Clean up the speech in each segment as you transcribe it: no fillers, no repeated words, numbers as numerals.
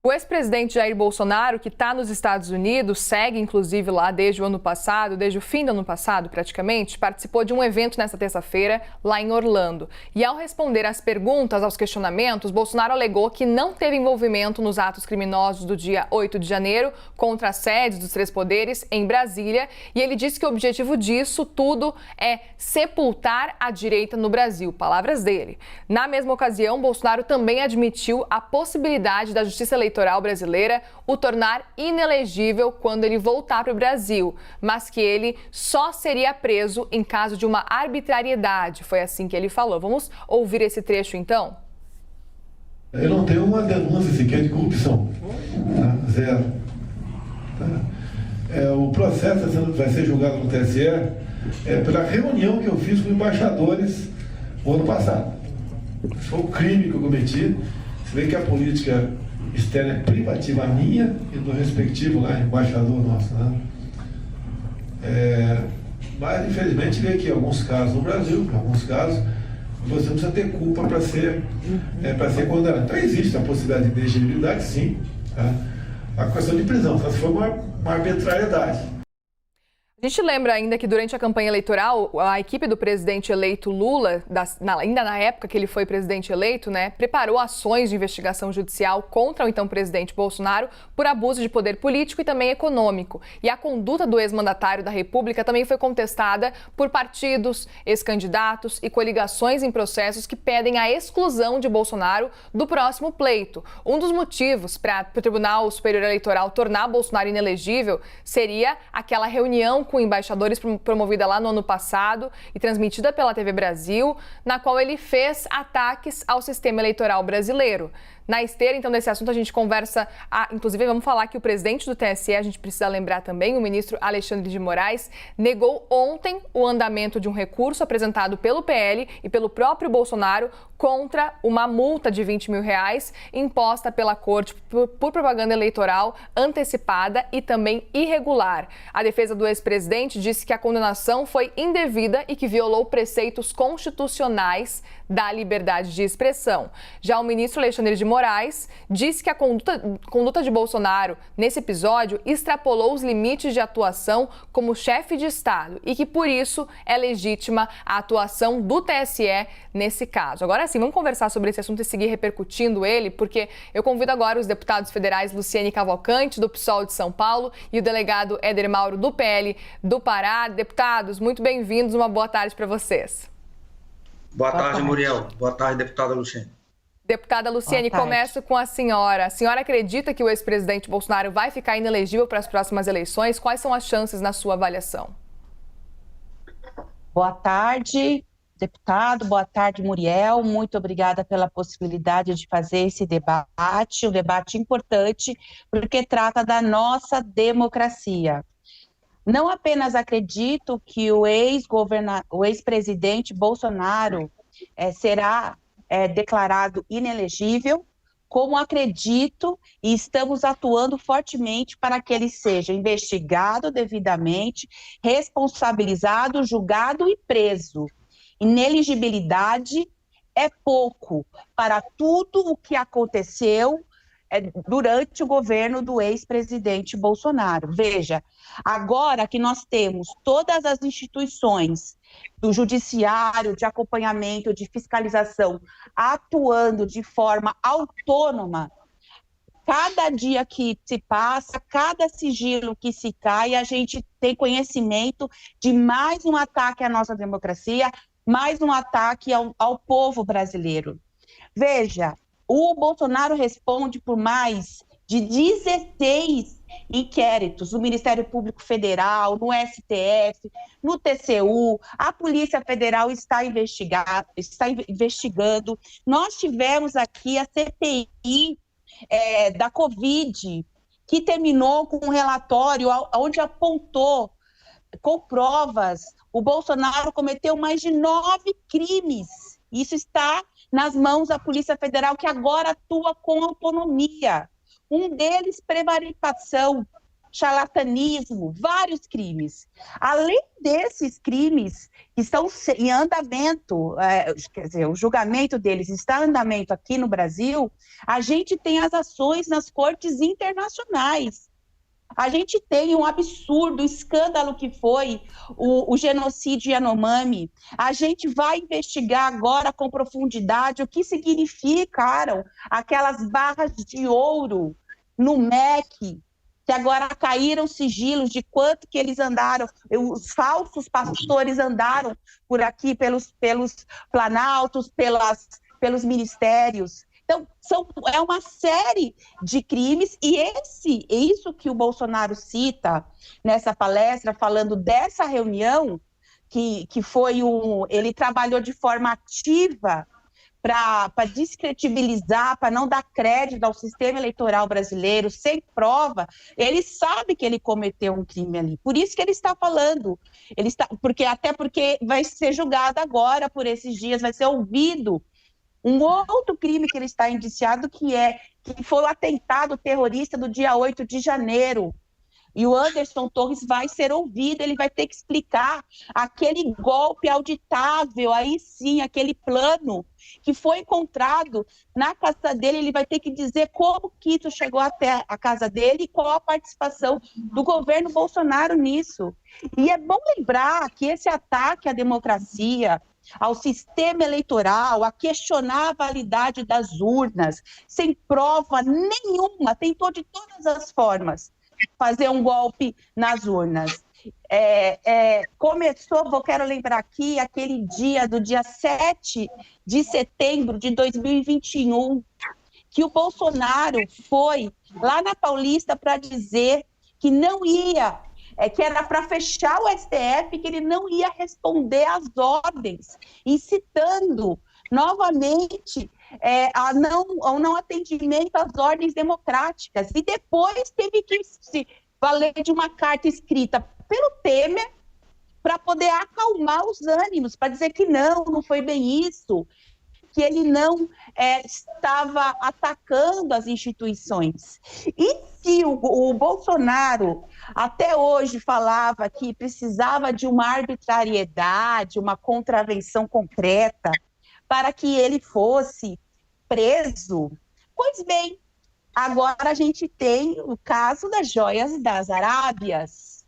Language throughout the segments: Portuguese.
O ex-presidente Jair Bolsonaro, que está nos Estados Unidos, segue inclusive lá desde o ano passado, desde o fim do ano passado praticamente, participou de um evento nesta terça-feira lá em Orlando. E ao responder às perguntas, aos questionamentos, Bolsonaro alegou que não teve envolvimento nos atos criminosos do dia 8 de janeiro contra as sedes dos três poderes em Brasília. E ele disse que o objetivo disso tudo é sepultar a direita no Brasil. Palavras dele. Na mesma ocasião, Bolsonaro também admitiu a possibilidade da Justiça Eleitoral brasileira o tornar inelegível quando ele voltar para o Brasil, mas que ele só seria preso em caso de uma arbitrariedade. Foi assim que ele falou. Vamos ouvir esse trecho, então? Eu não tenho uma denúncia sequer de corrupção. Tá? Zero. Tá? O processo vai ser julgado no TSE pela reunião que eu fiz com embaixadores no ano passado. Esse foi o crime que eu cometi. Você vê que a política externa é privativa minha e do respectivo lá, embaixador nosso, né? Mas infelizmente vê que em alguns casos no Brasil, em alguns casos, você não precisa ter culpa para ser condenado. Então existe a possibilidade de elegibilidade, sim. Tá? A questão de prisão, só se for uma arbitrariedade. A gente lembra ainda que durante a campanha eleitoral, a equipe do presidente eleito Lula, ainda na época que ele foi presidente eleito, preparou ações de investigação judicial contra o então presidente Bolsonaro por abuso de poder político e também econômico. E a conduta do ex-mandatário da República também foi contestada por partidos, ex-candidatos e coligações em processos que pedem a exclusão de Bolsonaro do próximo pleito. Um dos motivos para o Tribunal Superior Eleitoral tornar Bolsonaro inelegível seria aquela reunião com embaixadores promovida lá no ano passado e transmitida pela TV Brasil, na qual ele fez ataques ao sistema eleitoral brasileiro. Na esteira, então, desse assunto, a gente conversa, inclusive vamos falar que o presidente do TSE, a gente precisa lembrar também, o ministro Alexandre de Moraes, negou ontem o andamento de um recurso apresentado pelo PL e pelo próprio Bolsonaro contra uma multa de R$20 mil imposta pela corte por propaganda eleitoral antecipada e também irregular. A defesa do ex-presidente disse que a condenação foi indevida e que violou preceitos constitucionais da liberdade de expressão. Já o ministro Alexandre de Moraes disse que a conduta de Bolsonaro nesse episódio extrapolou os limites de atuação como chefe de Estado e que, por isso, é legítima a atuação do TSE nesse caso. Agora sim, vamos conversar sobre esse assunto e seguir repercutindo ele, porque eu convido agora os deputados federais Luciane Cavalcante, do PSOL de São Paulo, e o delegado Éder Mauro, do PL do Pará. Deputados, muito bem-vindos, uma boa tarde para vocês. Boa tarde, Muriel. Boa tarde, deputada Luciane. Deputada Luciane, começo com a senhora. A senhora acredita que o ex-presidente Bolsonaro vai ficar inelegível para as próximas eleições? Quais são as chances na sua avaliação? Boa tarde, deputado. Boa tarde, Muriel. Muito obrigada pela possibilidade de fazer esse debate, um debate importante, porque trata da nossa democracia. Não apenas acredito que o ex-presidente Bolsonaro será declarado inelegível, como acredito e estamos atuando fortemente para que ele seja investigado devidamente, responsabilizado, julgado e preso. Inelegibilidade é pouco para tudo o que aconteceu durante o governo do ex-presidente Bolsonaro. Veja, agora que nós temos todas as instituições do judiciário, de acompanhamento, de fiscalização, atuando de forma autônoma, cada dia que se passa, cada sigilo que se cai, a gente tem conhecimento de mais um ataque à nossa democracia, mais um ataque ao povo brasileiro. Veja, o Bolsonaro responde por mais de 16 inquéritos no Ministério Público Federal, no STF, no TCU. A Polícia Federal está investigando. Nós tivemos aqui a CPI da Covid, que terminou com um relatório onde apontou com provas o Bolsonaro cometeu mais de 9 crimes. Isso está nas mãos da Polícia Federal, que agora atua com autonomia. Um deles, prevaricação, charlatanismo, vários crimes. Além desses crimes que estão em andamento, quer dizer, o julgamento deles está em andamento aqui no Brasil, a gente tem as ações nas cortes internacionais. A gente tem um absurdo, um escândalo que foi o genocídio Yanomami. A gente vai investigar agora com profundidade o que significaram aquelas barras de ouro no MEC, que agora caíram sigilos de quanto que eles andaram, os falsos pastores andaram por aqui pelos planaltos, pelos ministérios. Então, é uma série de crimes, e isso que o Bolsonaro cita nessa palestra, falando dessa reunião, que foi ele trabalhou de forma ativa para descredibilizar, para não dar crédito ao sistema eleitoral brasileiro, sem prova. Ele sabe que ele cometeu um crime ali, por isso que ele está falando, até porque vai ser julgado agora por esses dias, vai ser ouvido. Um outro crime que ele está indiciado, que foi o atentado terrorista do dia 8 de janeiro. E o Anderson Torres vai ser ouvido, ele vai ter que explicar aquele golpe auditável, aí sim, aquele plano que foi encontrado na casa dele, ele vai ter que dizer como que isso chegou até a casa dele e qual a participação do governo Bolsonaro nisso. E é bom lembrar que esse ataque à democracia, ao sistema eleitoral, a questionar a validade das urnas, sem prova nenhuma, tentou de todas as formas fazer um golpe nas urnas. Quero lembrar aqui, aquele do dia 7 de setembro de 2021, que o Bolsonaro foi lá na Paulista para dizer que não ia, que era para fechar o STF, que ele não ia responder às ordens, incitando novamente ao não atendimento às ordens democráticas. E depois teve que se valer de uma carta escrita pelo Temer para poder acalmar os ânimos, para dizer que não foi bem isso, que ele não estava atacando as instituições. E se o Bolsonaro até hoje falava que precisava de uma arbitrariedade, uma contravenção concreta para que ele fosse preso, pois bem, agora a gente tem o caso das joias das Arábias.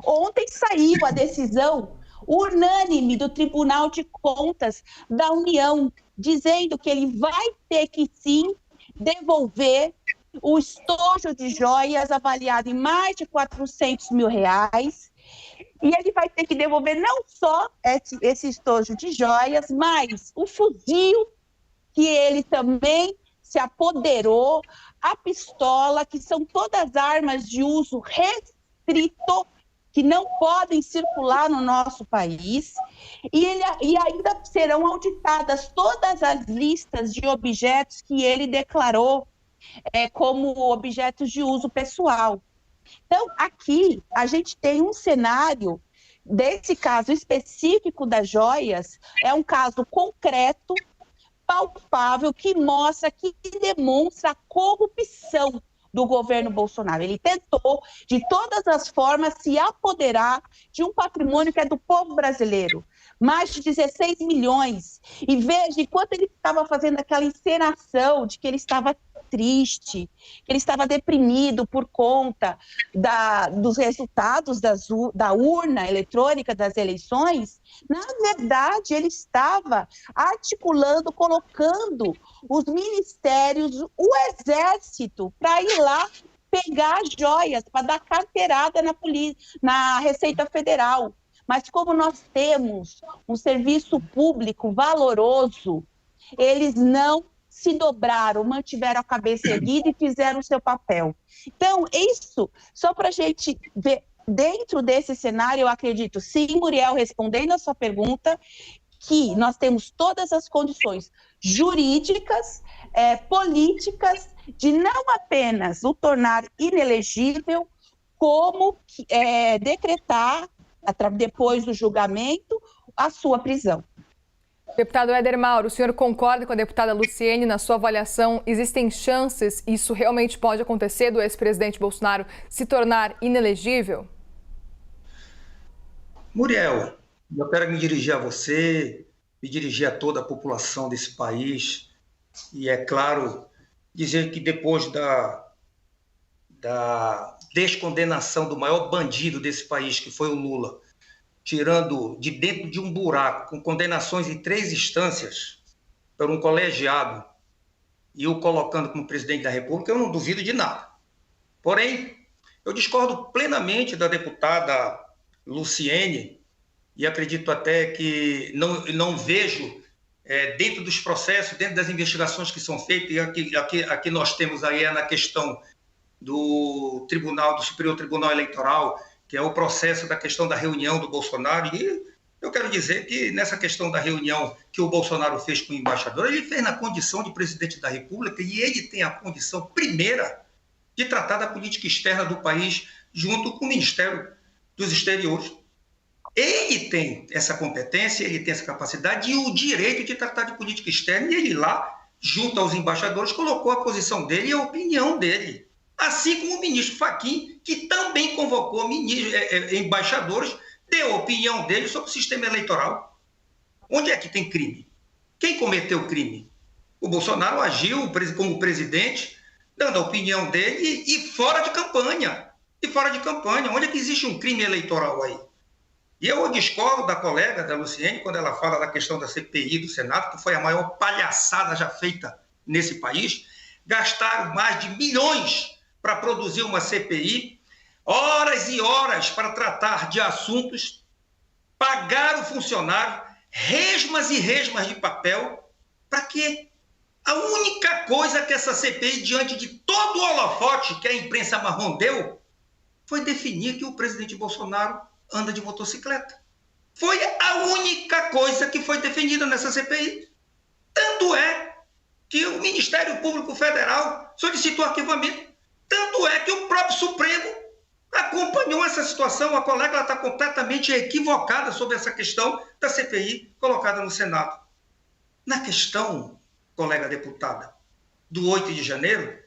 Ontem saiu a decisão unânime do Tribunal de Contas da União, dizendo que ele vai ter que, sim, devolver o estojo de joias avaliado em mais de R$400 mil, e ele vai ter que devolver não só esse estojo de joias, mas o fuzil que ele também se apoderou, a pistola, que são todas armas de uso restrito, que não podem circular no nosso país, e ainda serão auditadas todas as listas de objetos que ele declarou como objetos de uso pessoal. Então, aqui, a gente tem um cenário, desse caso específico das joias, é um caso concreto, palpável, que mostra, que demonstra a corrupção do governo Bolsonaro. Ele tentou, de todas as formas, se apoderar de um patrimônio que é do povo brasileiro. Mais de 16 milhões. E veja, enquanto ele estava fazendo aquela encenação de que ele estava triste, que ele estava deprimido por conta dos resultados da urna eletrônica das eleições, na verdade, ele estava articulando, colocando os ministérios, o exército, para ir lá pegar as joias, para dar carteirada na Receita Federal. Mas como nós temos um serviço público valoroso, eles não se dobraram, mantiveram a cabeça erguida e fizeram o seu papel. Então, isso, só para a gente ver, dentro desse cenário, eu acredito, sim, Muriel, respondendo a sua pergunta, que nós temos todas as condições jurídicas, políticas, de não apenas o tornar inelegível, como decretar, depois do julgamento, a sua prisão. Deputado Éder Mauro, o senhor concorda com a deputada Luciene? Na sua avaliação, existem chances, isso realmente pode acontecer, do ex-presidente Bolsonaro se tornar inelegível? Muriel, eu quero me dirigir a você, me dirigir a toda a população desse país e, é claro, dizer que depois da descondenação do maior bandido desse país, que foi o Lula, tirando de dentro de um buraco, com condenações em 3 instâncias, por um colegiado, e o colocando como presidente da República, eu não duvido de nada. Porém, eu discordo plenamente da deputada Luciene, e acredito até que não vejo, dentro dos processos, dentro das investigações que são feitas, e aqui nós temos aí na questão do Superior Tribunal Eleitoral, que é o processo da questão da reunião do Bolsonaro, e eu quero dizer que nessa questão da reunião que o Bolsonaro fez com o embaixador, ele fez na condição de presidente da República, e ele tem a condição primeira de tratar da política externa do país junto com o Ministério dos Exteriores. Ele tem essa competência, ele tem essa capacidade e o direito de tratar de política externa, e ele lá, junto aos embaixadores, colocou a posição dele e a opinião dele. Assim como o ministro Fachin, que também convocou embaixadores, deu a opinião dele sobre o sistema eleitoral. Onde é que tem crime? Quem cometeu o crime? O Bolsonaro agiu como presidente, dando a opinião dele e fora de campanha. E fora de campanha. Onde é que existe um crime eleitoral aí? E eu discordo da colega, da Luciene, quando ela fala da questão da CPI do Senado, que foi a maior palhaçada já feita nesse país. Gastaram mais de milhões para produzir uma CPI, horas e horas para tratar de assuntos, pagar o funcionário, resmas e resmas de papel. Para quê? A única coisa que essa CPI, diante de todo o holofote que a imprensa marrom deu, foi definir que o presidente Bolsonaro anda de motocicleta. Foi a única coisa que foi definida nessa CPI. Tanto é que o Ministério Público Federal solicitou arquivamento. Tanto é que o próprio Supremo acompanhou essa situação. A colega está completamente equivocada sobre essa questão da CPI colocada no Senado. Na questão, colega deputada, do 8 de janeiro,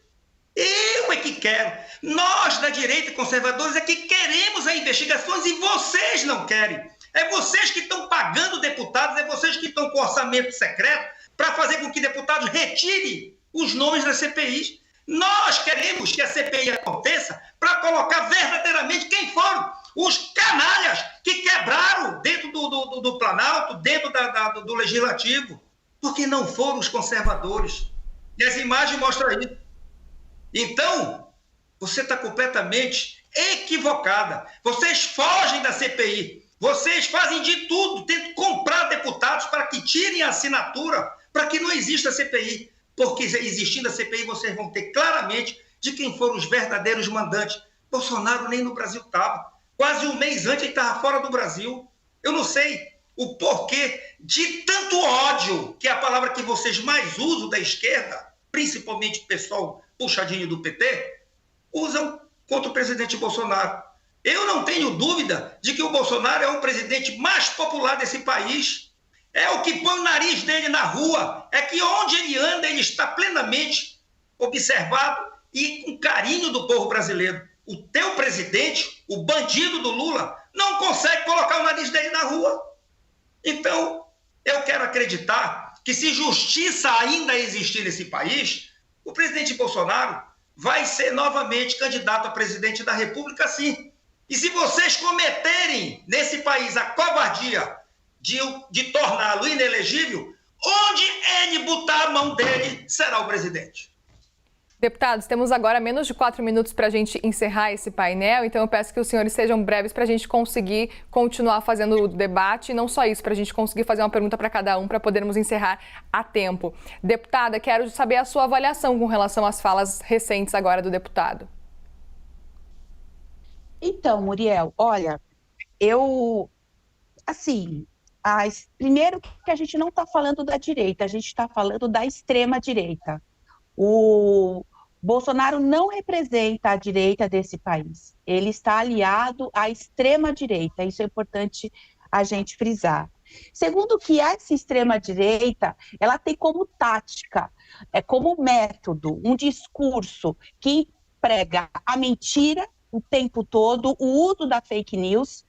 eu é que quero. Nós, da direita e conservadores, é que queremos as investigações e vocês não querem. É vocês que estão pagando deputados, é vocês que estão com orçamento secreto para fazer com que deputados retirem os nomes das CPIs. Nós queremos que a CPI aconteça para colocar verdadeiramente quem foram os canalhas que quebraram dentro do Planalto, dentro do Legislativo, porque não foram os conservadores. E as imagens mostram isso. Então, você está completamente equivocada. Vocês fogem da CPI. Vocês fazem de tudo, tentam comprar deputados para que tirem a assinatura, para que não exista CPI. Porque existindo a CPI, vocês vão ter claramente de quem foram os verdadeiros mandantes. Bolsonaro nem no Brasil estava. Quase um mês antes ele estava fora do Brasil. Eu não sei o porquê de tanto ódio, que é a palavra que vocês mais usam da esquerda, principalmente o pessoal puxadinho do PT, usam contra o presidente Bolsonaro. Eu não tenho dúvida de que o Bolsonaro é o presidente mais popular desse país. É o que põe o nariz dele na rua. É que onde ele anda, ele está plenamente observado e com carinho do povo brasileiro. O teu presidente, o bandido do Lula, não consegue colocar o nariz dele na rua. Então, eu quero acreditar que se justiça ainda existir nesse país, o presidente Bolsonaro vai ser novamente candidato a presidente da República, sim. E se vocês cometerem nesse país a covardia de torná-lo inelegível, onde ele botar a mão dele, será o presidente. Deputados, temos agora menos de 4 minutos para a gente encerrar esse painel, então eu peço que os senhores sejam breves para a gente conseguir continuar fazendo o debate, e não só isso, para a gente conseguir fazer uma pergunta para cada um, para podermos encerrar a tempo. Deputada, quero saber a sua avaliação com relação às falas recentes agora do deputado. Então, Muriel, olha, primeiro que a gente não está falando da direita, a gente está falando da extrema-direita. O Bolsonaro não representa a direita desse país. Ele está aliado à extrema-direita. Isso é importante a gente frisar. Segundo, que essa extrema-direita, ela tem como tática, como método, um discurso que prega a mentira o tempo todo, o uso da fake news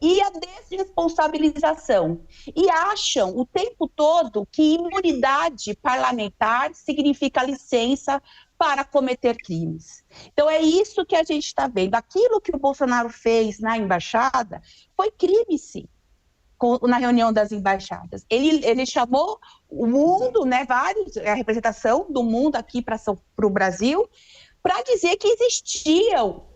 e a desresponsabilização. E acham o tempo todo que imunidade parlamentar significa licença para cometer crimes. Então, é isso que a gente está vendo. Aquilo que o Bolsonaro fez na embaixada foi crime, sim, na reunião das embaixadas. Ele chamou o mundo, né, a representação do mundo aqui para o Brasil, para dizer que existiam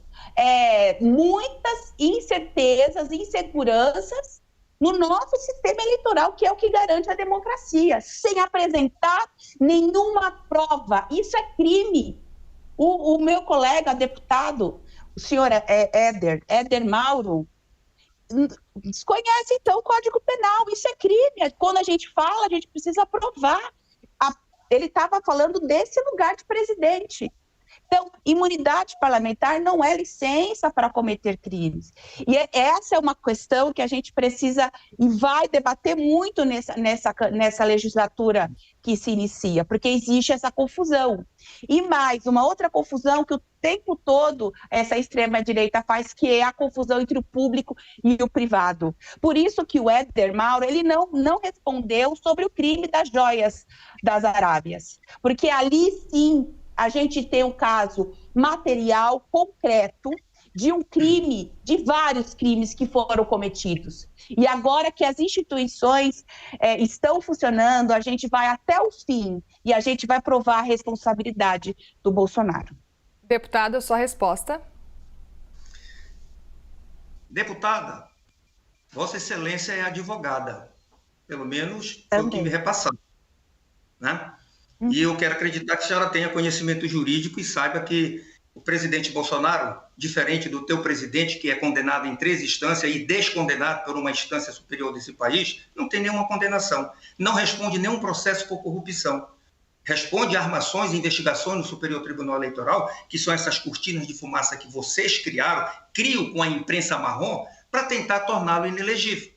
muitas incertezas, inseguranças no nosso sistema eleitoral, que é o que garante a democracia, sem apresentar nenhuma prova. Isso é crime. O meu colega deputado, o senhor Éder Mauro, desconhece, então, o Código Penal. Isso é crime. Quando a gente fala, a gente precisa provar. Ele estava falando desse lugar de presidente. Então, imunidade parlamentar não é licença para cometer crimes. E essa é uma questão que a gente precisa e vai debater muito nessa legislatura que se inicia, porque existe essa confusão. E mais, uma outra confusão que o tempo todo essa extrema-direita faz, que é a confusão entre o público e o privado. Por isso que o Éder Mauro, ele não respondeu sobre o crime das joias das Arábias, porque ali sim a gente tem um caso material, concreto, de um crime, de vários crimes que foram cometidos. E agora que as instituições estão funcionando, a gente vai até o fim e a gente vai provar a responsabilidade do Bolsonaro. Deputada, sua resposta. Deputada, Vossa Excelência é advogada, pelo menos foi o que me repassaram, né? E eu quero acreditar que a senhora tenha conhecimento jurídico e saiba que o presidente Bolsonaro, diferente do teu presidente, que é condenado em 3 instâncias e descondenado por uma instância superior desse país, não tem nenhuma condenação. Não responde nenhum processo por corrupção. Responde a armações e investigações no Superior Tribunal Eleitoral, que são essas cortinas de fumaça que vocês criam com a imprensa marrom, para tentar torná-lo inelegível.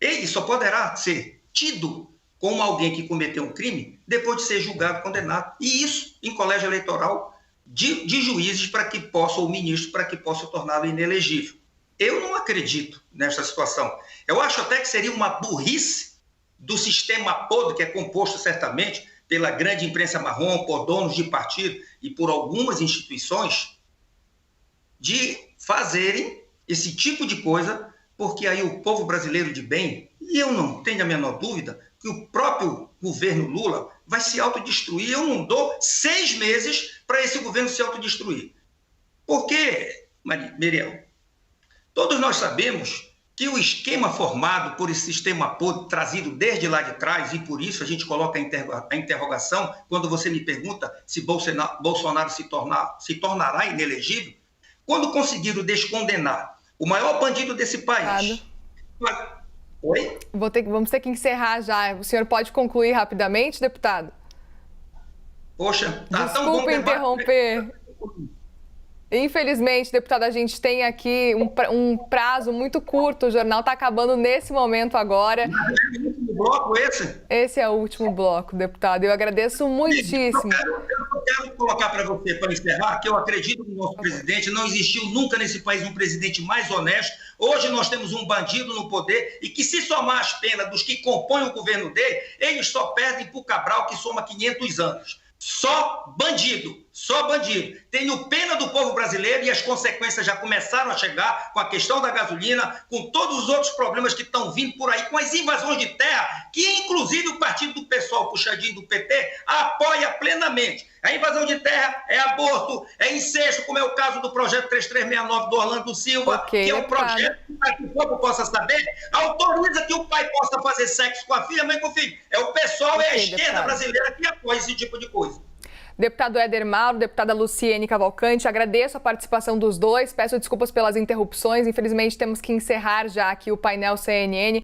Ele só poderá ser tido como alguém que cometeu um crime depois de ser julgado, condenado. E isso em colégio eleitoral de juízes para que possa, ou ministro, para que possa torná-lo inelegível. Eu não acredito nessa situação. Eu acho até que seria uma burrice do sistema podre, que é composto certamente pela grande imprensa marrom, por donos de partido e por algumas instituições, de fazerem esse tipo de coisa, porque aí o povo brasileiro de bem, e eu não tenho a menor dúvida, que o próprio governo Lula vai se autodestruir. Eu não dou 6 meses para esse governo se autodestruir. Porque, Miriam, todos nós sabemos que o esquema formado por esse sistema podre, trazido desde lá de trás, e por isso a gente coloca a interrogação quando você me pergunta se Bolsonaro se tornará inelegível, quando conseguiram descondenar o maior bandido desse país... Oi? Vamos ter que encerrar já. O senhor pode concluir rapidamente, deputado? Poxa, tá Desculpa tão bom interromper. Infelizmente, deputada, a gente tem aqui um prazo muito curto. O jornal está acabando nesse momento agora. É o último bloco esse? Esse é o último bloco, deputado. Eu agradeço muitíssimo. Eu quero colocar para você, para encerrar, que eu acredito no nosso presidente. Não existiu nunca nesse país um presidente mais honesto. Hoje nós temos um bandido no poder e que, se somar as penas dos que compõem o governo dele, eles só perdem para o Cabral, que soma 500 anos. Só bandido, só bandido. Tenho pena do povo brasileiro e as consequências já começaram a chegar com a questão da gasolina, com todos os outros problemas que estão vindo por aí, com as invasões de terra, que inclusive o partido do pessoal puxadinho do PT apoia plenamente. A invasão de terra é aborto, é incesto, como é o caso do projeto 3369 do Orlando Silva, que é um projeto que, para que o povo possa saber, autoriza que o pai possa fazer sexo com a filha, mãe com o filho. É o pessoal, é a esquerda brasileira que apoia esse tipo de coisa. Deputado Éder Mauro, deputada Luciene Cavalcante, agradeço a participação dos dois, peço desculpas pelas interrupções, infelizmente temos que encerrar já aqui o painel CNN.